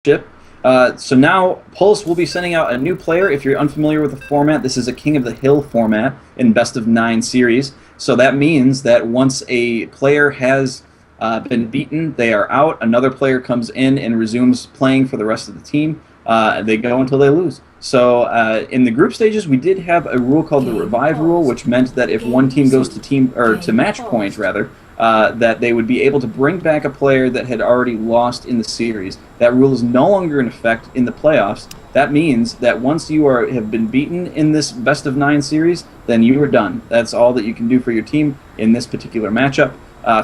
So now Pulse will be sending out a new player. If you're unfamiliar with the format, this is a King of the Hill format in best of 9 series. So that means that once a player has been beaten, they are out. Another player comes in and resumes playing for the rest of the team. They go until they lose. So in the group stages, we did have a rule called the Revive rule, which meant that if one team goes to match point rather, that they would be able to bring back a player that had already lost in the series. That rule is no longer in effect in the playoffs. That means that once you have been beaten in this best of 9 series, then you are done. That's all that you can do for your team in this particular matchup.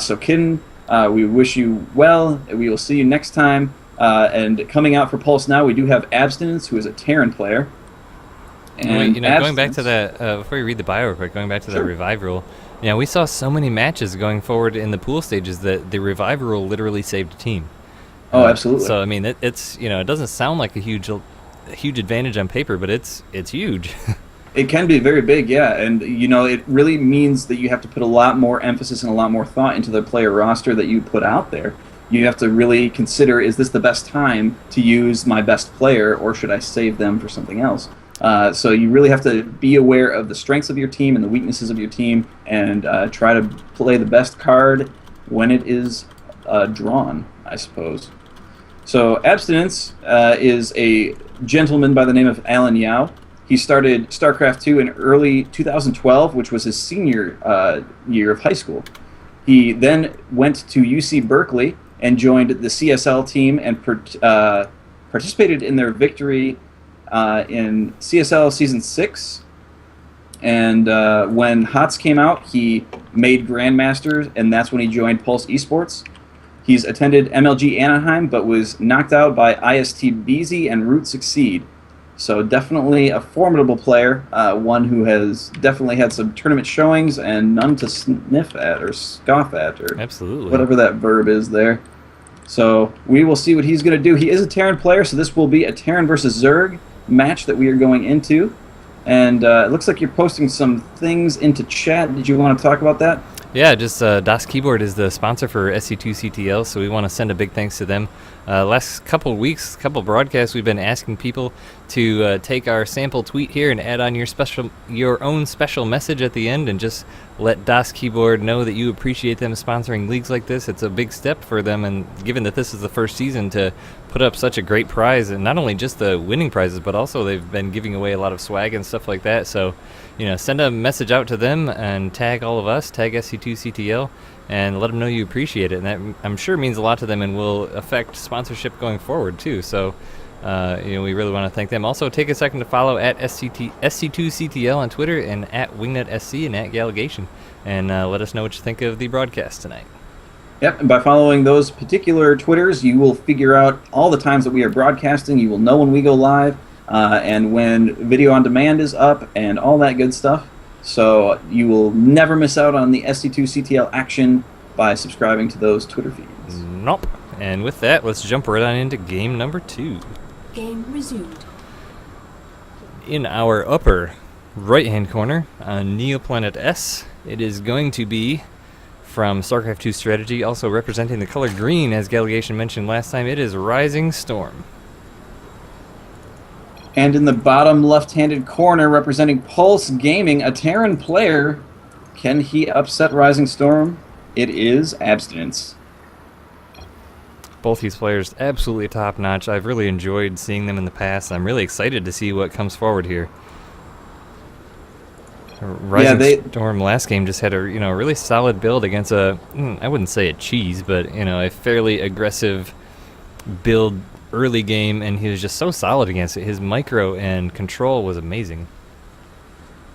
So Kidden, we wish you well. We will see you next time. And coming out for Pulse now, we do have Abstinence, who is a Terran player. And going back to that, before you read the bio real quick, going back to the Revive rule, we saw so many matches going forward in the pool stages that the Revive rule literally saved a team. Oh, absolutely. So I mean, it's it doesn't sound like a huge advantage on paper, but it's huge. It can be very big, yeah, and it really means that you have to put a lot more emphasis and a lot more thought into the player roster that you put out there. You have to really consider, is this the best time to use my best player, or should I save them for something else? So you really have to be aware of the strengths of your team and the weaknesses of your team, and try to play the best card when it is drawn, I suppose. So Abstinence is a gentleman by the name of Alan Yao. He started StarCraft 2 in early 2012, which was his senior year of high school. He then went to UC Berkeley and joined the CSL team and participated in their victory in CSL Season 6. And when HOTS came out, he made Grandmasters, and that's when he joined Pulse Esports. He's attended MLG Anaheim, but was knocked out by IST BZ and Root Succeed. So definitely a formidable player, one who has definitely had some tournament showings and none to sniff at or scoff at, or absolutely whatever that verb is there. So we will see what he's going to do. He is a Terran player, so this will be a Terran versus Zerg match that we are going into. And it looks like you're posting some things into chat. Did you want to talk about that? Yeah, just Das Keyboard is the sponsor for SC2CTL, so we want to send a big thanks to them. Last couple weeks, couple broadcasts, we've been asking people to take our sample tweet here and add on your own special message at the end, and just let Das Keyboard know that you appreciate them sponsoring leagues like this. It's a big step for them, and given that this is the first season, to put up such a great prize, and not only just the winning prizes, but also they've been giving away a lot of swag and stuff like that. So, send a message out to them and tag all of us, tag SC2CTL, and let them know you appreciate it. And that, I'm sure, means a lot to them and will affect sponsorship going forward too. So, we really want to thank them. Also, take a second to follow at SC2CTL on Twitter, and at WingnutSC, and at Galligation, and let us know what you think of the broadcast tonight. Yep, and by following those particular Twitters, you will figure out all the times that we are broadcasting. You will know when we go live, and when video on demand is up, and all that good stuff. So you will never miss out on the SC2CTL action by subscribing to those Twitter feeds. Nope. And with that, let's jump right on into game number 2. Game resumed. In our upper right-hand corner on Neoplanet S, it is going to be from StarCraft 2 Strategy, also representing the color green, as Galligation mentioned last time, it is Rising Storm. And in the bottom left-handed corner, representing Pulse Gaming, a Terran player. Can he upset Rising Storm? It is Abstinence. Both these players absolutely top-notch. I've really enjoyed seeing them in the past. I'm really excited to see what comes forward here. Rising Storm last game just had a really solid build against a, I wouldn't say a cheese, but a fairly aggressive build early game, and he was just so solid against it. His micro and control was amazing.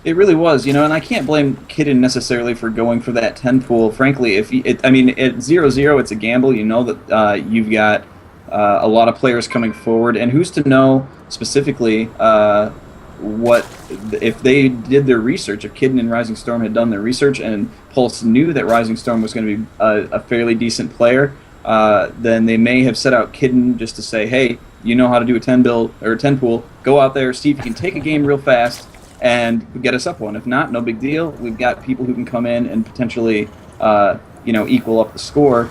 It really was, and I can't blame Kidden necessarily for going for that 10 pool. Frankly, at 0-0, it's a gamble. You know that you've got a lot of players coming forward, and who's to know specifically what if they did their research, if Kidden and Rising Storm had done their research and Pulse knew that Rising Storm was going to be a fairly decent player, then they may have set out Kidden just to say, hey, you know how to do a 10 build or a 10 pool, go out there, see if you can take a game real fast and get us up one. If not, no big deal. We've got people who can come in and potentially equal up the score.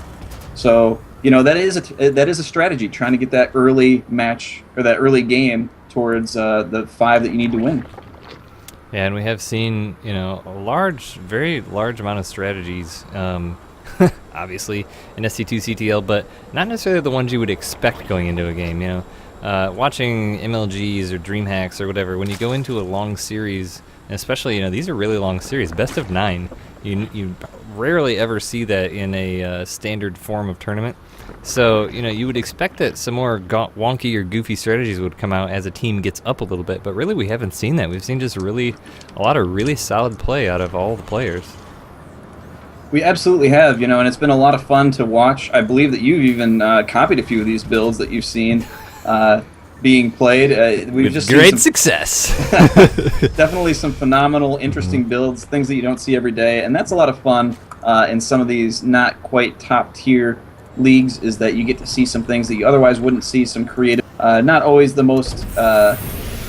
So that is a strategy, trying to get that early match or that early game towards the 5 that you need to win. Yeah, and we have seen, a very large amount of strategies, obviously, in SC2CTL, but not necessarily the ones you would expect going into a game, Watching MLGs or DreamHacks or whatever, when you go into a long series, and especially, these are really long series, best of 9, you rarely ever see that in a standard form of tournament. So, you would expect that some more wonky or goofy strategies would come out as a team gets up a little bit, but really we haven't seen that. We've seen just a lot of really solid play out of all the players. We absolutely have, and it's been a lot of fun to watch. I believe that you've even copied a few of these builds that you've seen being played. We've just great success. Definitely some phenomenal, interesting builds, things that you don't see every day, and that's a lot of fun in some of these not quite top-tier leagues, is that you get to see some things that you otherwise wouldn't see, some creative, not always the most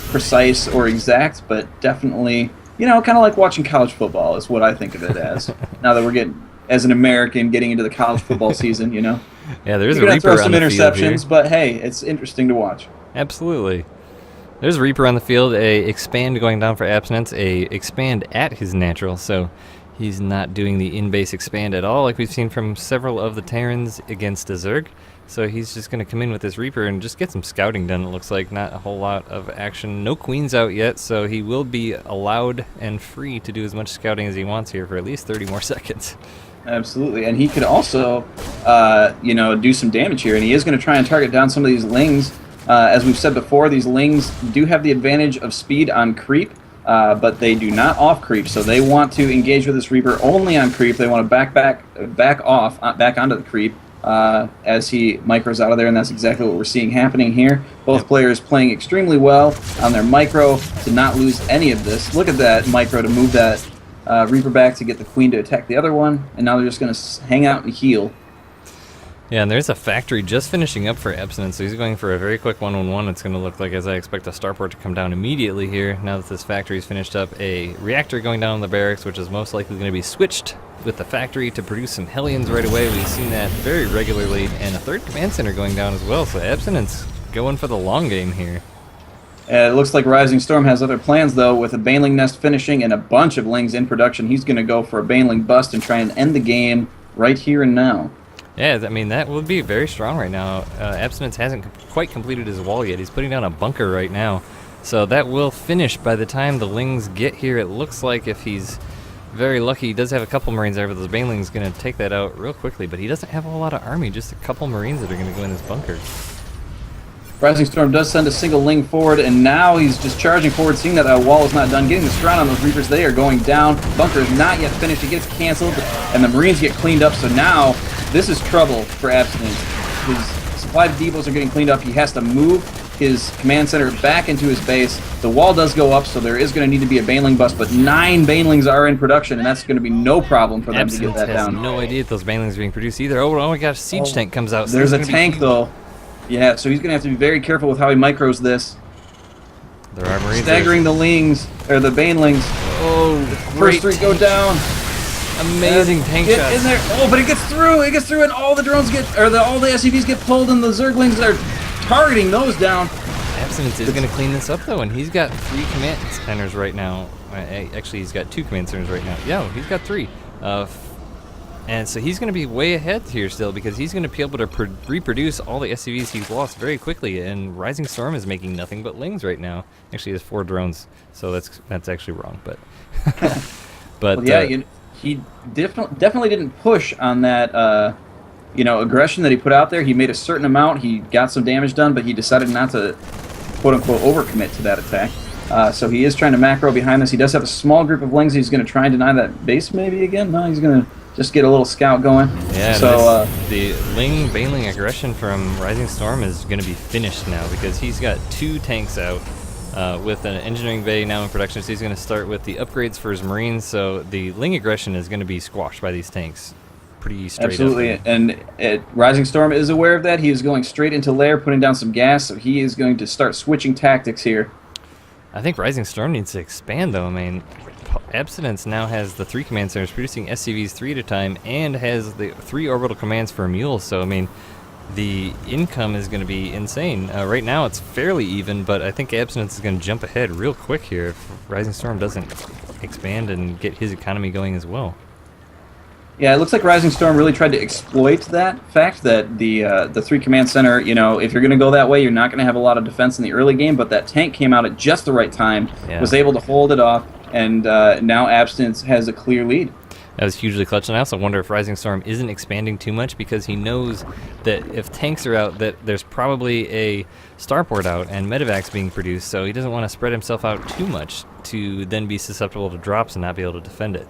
precise or exact, but definitely, kind of like watching college football is what I think of it as. Now that we're getting, as an American, getting into the college football season, Yeah, there's You're a Reaper throw some on the field here. interceptions, but hey, it's interesting to watch. Absolutely. There's a Reaper on the field, a expand going down for abstinence, a expand at his natural, so he's not doing the in-base expand at all like we've seen from several of the Terrans against a Zerg. So he's just going to come in with this Reaper and just get some scouting done, it looks like. Not a whole lot of action. No queens out yet, so he will be allowed and free to do as much scouting as he wants here for at least 30 more seconds. Absolutely, and he could also, do some damage here, and he is going to try and target down some of these Lings. As we've said before, these Lings do have the advantage of speed on creep, but they do not off creep, so they want to engage with this Reaper only on creep. They want to back onto the creep as he micros out of there, and that's exactly what we're seeing happening here. Both players playing extremely well on their micro to not lose any of this. Look at that micro to move that Reaper back to get the Queen to attack the other one, and now they're just going to hang out and heal. Yeah, and there's a factory just finishing up for abstinence, so he's going for a very quick 1-on-1. It's going to look like, as I expect, a starport to come down immediately here. Now that this factory's finished up, a reactor going down in the barracks, which is most likely going to be switched with the factory to produce some Hellions right away. We've seen that very regularly, and a third command center going down as well, so abstinence going for the long game here. It looks like Rising Storm has other plans, though, with a Baneling Nest finishing and a bunch of Lings in production. He's going to go for a Baneling Bust and try and end the game right here and now. Yeah, I mean, that would be very strong right now. Abstinence hasn't quite completed his wall yet. He's putting down a bunker right now. So that will finish by the time the Lings get here. It looks like if he's very lucky, he does have a couple Marines there, but those Baneling's going to take that out real quickly. But he doesn't have a whole lot of army, just a couple Marines that are going to go in his bunker. Rising Storm does send a single Ling forward, and now he's just charging forward, seeing that wall is not done. Getting the Strand on those Reapers, they are going down. Bunker is not yet finished. It gets canceled, and the Marines get cleaned up. So now this is trouble for Abstinence. His supply depots are getting cleaned up. He has to move his command center back into his base. The wall does go up, so there is going to need to be a Baneling bust, but 9 Banelings are in production, and that's going to be no problem for them to get that down. No idea if those Banelings are being produced either. Oh my gosh, Siege tank comes out. So there's a tank, though. Yeah, so he's going to have to be very careful with how he micros this. There are Marines staggering the Lings, or the Banelings. Oh, first 3 go down. Amazing tank shots. Get in there. Oh, but it gets through. It gets through, and all the drones get, all the SCVs get pulled, and the Zerglings are targeting those down. Abstinence is going to clean this up, though, and he's got 3 command centers right now. Actually, he's got 2 command centers right now. Yeah, he's got 3. And so he's going to be way ahead here still, because he's going to be able to reproduce all the SCVs he's lost very quickly. And Rising Storm is making nothing but Lings right now. Actually, he has 4 drones, so that's actually wrong. But well, yeah, he definitely didn't push on that aggression that he put out there. He made a certain amount. He got some damage done, but he decided not to quote unquote overcommit to that attack. So he is trying to macro behind this. He does have a small group of Lings. He's going to try and deny that base maybe again. No, he's going to just get a little scout going. Yeah, so the Baneling aggression from Rising Storm is going to be finished now, because he's got 2 tanks out with an engineering bay now in production. So he's going to start with the upgrades for his Marines. So the Ling aggression is going to be squashed by these tanks pretty straight Absolutely. up. And Rising Storm is aware of that. He is going straight into lair, putting down some gas. So he is going to start switching tactics here. I think Rising Storm needs to expand, though. I mean, Abstinence now has the 3 command centers producing SCVs 3 at a time, and has the 3 orbital commands for mules. So I mean, the income is going to be insane. Right now it's fairly even, but I think Abstinence is going to jump ahead real quick here if Rising Storm doesn't expand and get his economy going as well. Yeah, it looks like Rising Storm really tried to exploit that fact that the 3 command center, you know, if you're going to go that way, you're not going to have a lot of defense in the early game, but that tank came out at just the right time, was able to hold it off, and now Abstinence has a clear lead. That was hugely clutch, and I also wonder if Rising Storm isn't expanding too much because he knows that if tanks are out, that there's probably a starport out and medevacs being produced, so he doesn't want to spread himself out too much to then be susceptible to drops and not be able to defend it.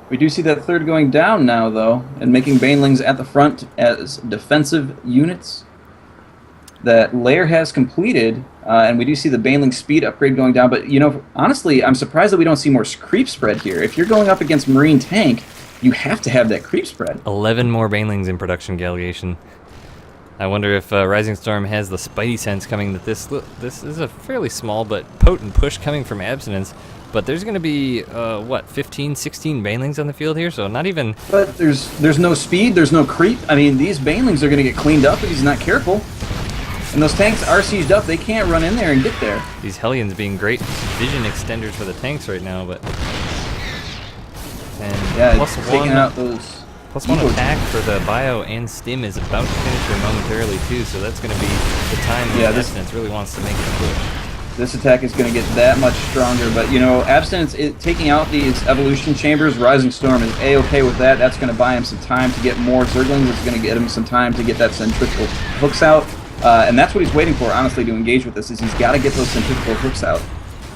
We do see that third going down now, though, and making Banelings at the front as defensive units. That layer has completed, and we do see the Baneling speed upgrade going down, but, you know, honestly, I'm surprised that we don't see more creep spread here. If you're going up against Marine tank, you have to have that creep spread. 11 more Banelings in production, Gallegation. I wonder if Rising Storm has the spidey sense coming that this is a fairly small but potent push coming from Abstinence. But there's going to be, what, 15, 16 Banelings on the field here, so not even... But there's no speed, there's no creep. I mean, these Banelings are going to get cleaned up if he's not careful. And those tanks are sieged up, they can't run in there and get there. These Hellions being great vision extenders for the tanks right now, but... And yeah, plus taking one, out those... Plus one attack for the Bio and Stim is about to finish here momentarily, too, so that's going to be the time that Abstinence really wants to make the push. This attack is going to get that much stronger, but, you know, Abstinence taking out these evolution chambers, Rising Storm is A-okay with that. That's going to buy him some time to get more Zerglings. It's going to get him some time to get that centrifugal hooks out, and that's what he's waiting for, honestly, to engage with this, is he's got to get those centrifugal hooks out.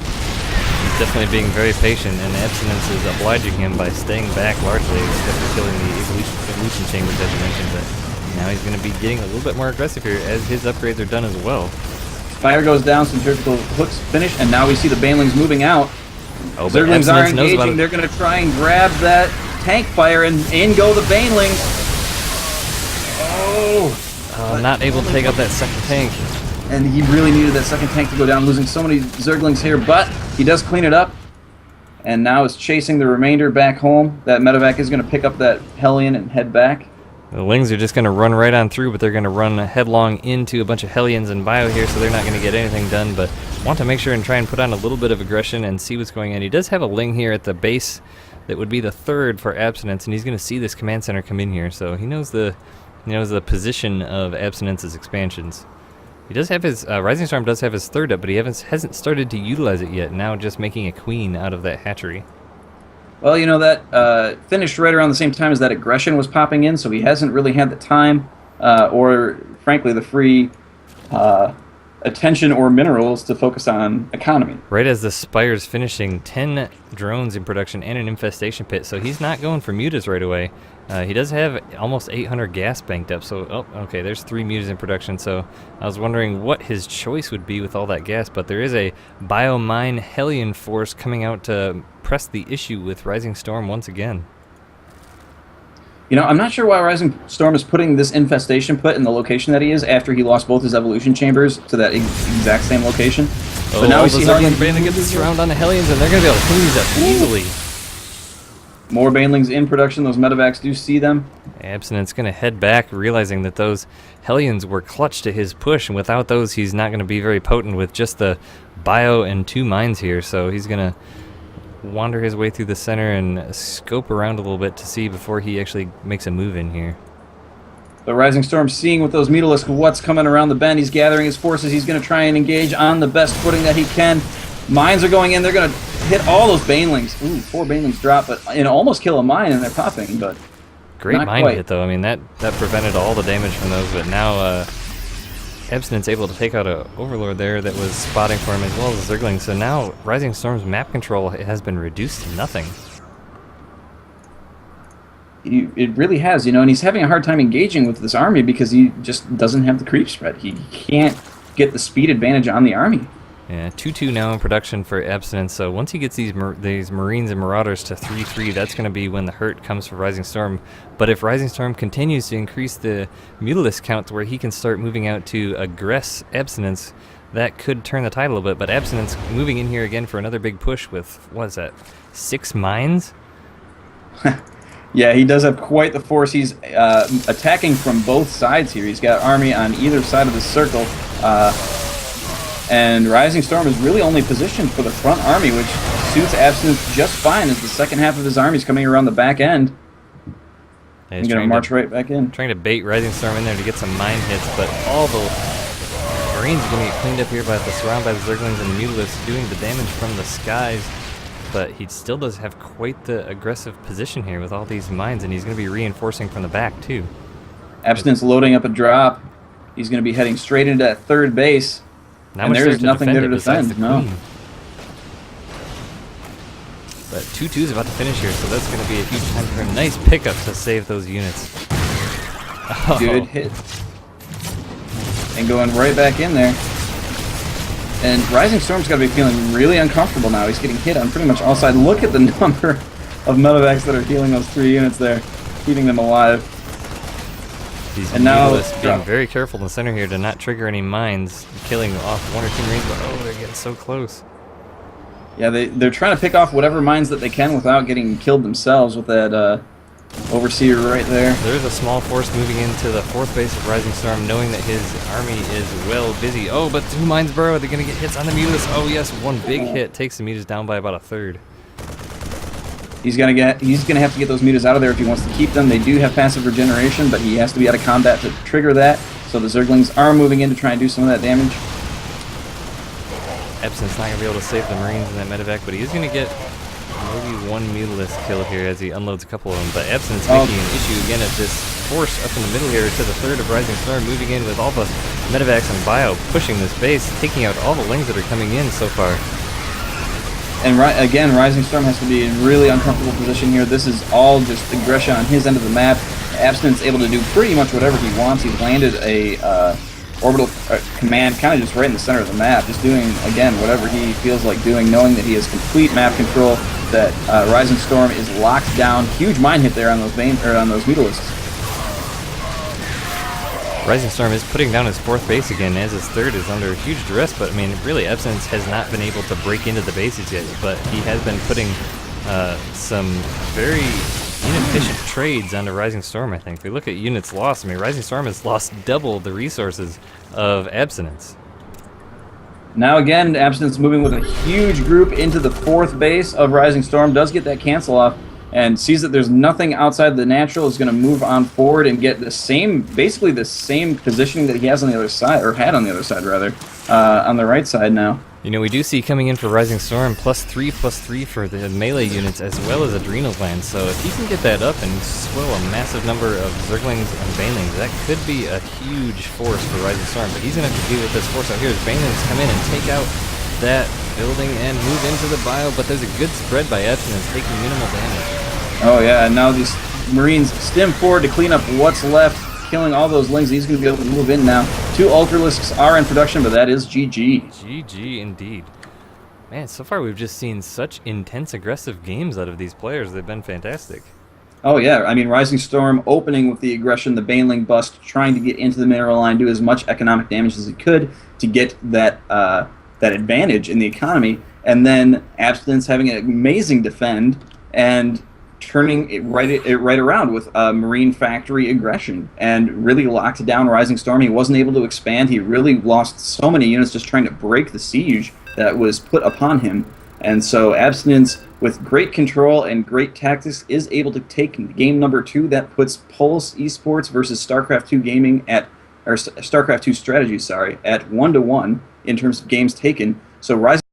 He's definitely being very patient, and Abstinence is obliging him by staying back largely, except for killing the evolution chambers, as you mentioned, but now he's going to be getting a little bit more aggressive here as his upgrades are done as well. Fire goes down, centrifugal hooks finish, and now we see the Banelings moving out. Oh, Zerglings are engaging. They're going to try and grab that tank fire, and in go the Banelings. Oh! Not able to take out that second tank. And he really needed that second tank to go down, losing so many Zerglings here, but he does clean it up. And now is chasing the remainder back home. That medevac is going to pick up that Hellion and head back. The Lings are just going to run right on through, but they're going to run headlong into a bunch of Hellions and Bio here, so they're not going to get anything done, but want to make sure and try and put on a little bit of aggression and see what's going on. He does have a Ling here at the base that would be the third for Abstinence, and he's going to see this command center come in here, so he knows the position of Abstinence's expansions. He does have his, Rising Storm does have his third up, but he hasn't started to utilize it yet, now just making a queen out of that hatchery. Well, you know, that finished right around the same time as that aggression was popping in, so he hasn't really had the time or, frankly, the free attention or minerals to focus on economy. Right as the Spire's finishing, 10 drones in production and an infestation pit, so he's not going for mutas right away. He does have almost 800 gas banked up, so, oh, okay, there's 3 mutas in production, so I was wondering what his choice would be with all that gas, but there is a Biomine Hellion force coming out to press the issue with Rising Storm once again. You know, I'm not sure why Rising Storm is putting this infestation put in the location that he is after he lost both his evolution chambers to that exact same location. But now we see Hellions to get this round on the Hellions, and they're going to be able to clean these up easily. More Banelings in production. Those medevacs do see them. Abstinence going to head back, realizing that those Hellions were clutch to his push, and without those, he's not going to be very potent with just the Bio and 2 mines here. So he's going to wander his way through the center and scope around a little bit to see before he actually makes a move in here. The Rising Storm seeing with those Mutalisks what's coming around the bend. He's gathering his forces. He's going to try and engage on the best footing that he can. Mines are going in. They're going to hit all those Banelings. Ooh, 4 Banelings drop, but almost kill a mine, and they're popping, but great not mine quite. hit, though. I mean, that prevented all the damage from those, but now Abstinence able to take out a Overlord there that was spotting for him as well as Zergling. So now Rising Storm's map control has been reduced to nothing. It really has, and he's having a hard time engaging with this army because he just doesn't have the creep spread. He can't get the speed advantage on the army. Yeah, 2-2 now in production for Abstinence, so once he gets these Marines and Marauders to 3-3, that's going to be when the hurt comes for Rising Storm. But if Rising Storm continues to increase the Mutalisk count to where he can start moving out to aggress Abstinence, that could turn the tide a little bit. But Abstinence moving in here again for another big push with, what is that, 6 mines? Yeah, he does have quite the force. He's attacking from both sides here. He's got army on either side of the circle. And Rising Storm is really only positioned for the front army, which suits Abstinence just fine as the second half of his army is coming around the back end. He's going to march right back in. Trying to bait Rising Storm in there to get some mine hits, but all the Marines are going to get cleaned up here by the surround by the Zerglings and the Mutalisks doing the damage from the skies. But he still does have quite the aggressive position here with all these mines, and he's going to be reinforcing from the back too. Abstinence loading up a drop. He's going to be heading straight into that third base. And there is nothing there to defend. No. But 2-2 is about to finish here, so that's going to be a huge time for him. Nice pickup to save those units. Oh. Good hit. And going right back in there. And Rising Storm's got to be feeling really uncomfortable now. He's getting hit on pretty much all sides. Look at the number of medevacs that are healing those 3 units there, keeping them alive. These Mutalisks being very careful in the center here to not trigger any mines, killing off 1 or 2 Marines, but oh, they're getting so close. Yeah, they're trying to pick off whatever mines that they can without getting killed themselves with that Overseer right there. There's a small force moving into the 4th base of Rising Storm, knowing that his army is well busy. Oh, but 2 mines burrow. They're going to get hits on the Mutalisks. Oh, yes, 1 big hit takes the Mutas down by about a third. He's gonna have to get those Mutas out of there if he wants to keep them. They do have passive regeneration, but he has to be out of combat to trigger that. So the Zerglings are moving in to try and do some of that damage. Absint's not going to be able to save the Marines in that medevac, but he is going to get maybe 1 Mutalisk kill here as he unloads a couple of them. But Absint's making an issue again at this force up in the middle here to the 3rd of Rising Storm, moving in with all the medevacs and bio, pushing this base, taking out all the Lings that are coming in so far. And again, Rising Storm has to be in really uncomfortable position here. This is all just aggression on his end of the map. Abstinence able to do pretty much whatever he wants. He landed a orbital command kind of just right in the center of the map, just doing, again, whatever he feels like doing, knowing that he has complete map control, that Rising Storm is locked down. Huge mine hit there on those Mutalisks. Rising Storm is putting down his 4th base again, as his 3rd is under huge duress, but I mean, really, Absence has not been able to break into the bases yet, but he has been putting some very inefficient trades onto Rising Storm, I think. If we look at units lost, I mean, Rising Storm has lost double the resources of Abstinence. Now again, Abstinence moving with a huge group into the 4th base of Rising Storm, does get that cancel off, and sees that there's nothing outside the natural, is going to move on forward and get the same, basically the same positioning that he has on the other side, or had on the other side rather, on the right side now. You know, we do see coming in for Rising Storm +3/+3 for the melee units as well as Adrenal Glands, so if he can get that up and swell a massive number of Zerglings and Banelings, that could be a huge force for Rising Storm, but he's going to have to deal with this force out here as Banelings come in and take out that building and move into the bio, but there's a good spread by Abstinence, taking minimal damage. Oh yeah, and now these Marines stem forward to clean up what's left, killing all those Lings. He's going to be able to move in now. 2 Ultralisks are in production, but that is GG. GG indeed. Man, so far we've just seen such intense aggressive games out of these players. They've been fantastic. Oh yeah, I mean, Rising Storm opening with the aggression, the Baneling bust, trying to get into the mineral line, do as much economic damage as he could to get that that advantage in the economy, and then Abstinence having an amazing defend and turning it right around with Marine Factory aggression and really locked down Rising Storm. He wasn't able to expand. He really lost so many units just trying to break the siege that was put upon him. And so Abstinence, with great control and great tactics, is able to take game number 2. That puts Pulse Esports versus StarCraft 2 Gaming StarCraft 2 Strategy, at 1-1 in terms of games taken. So Rising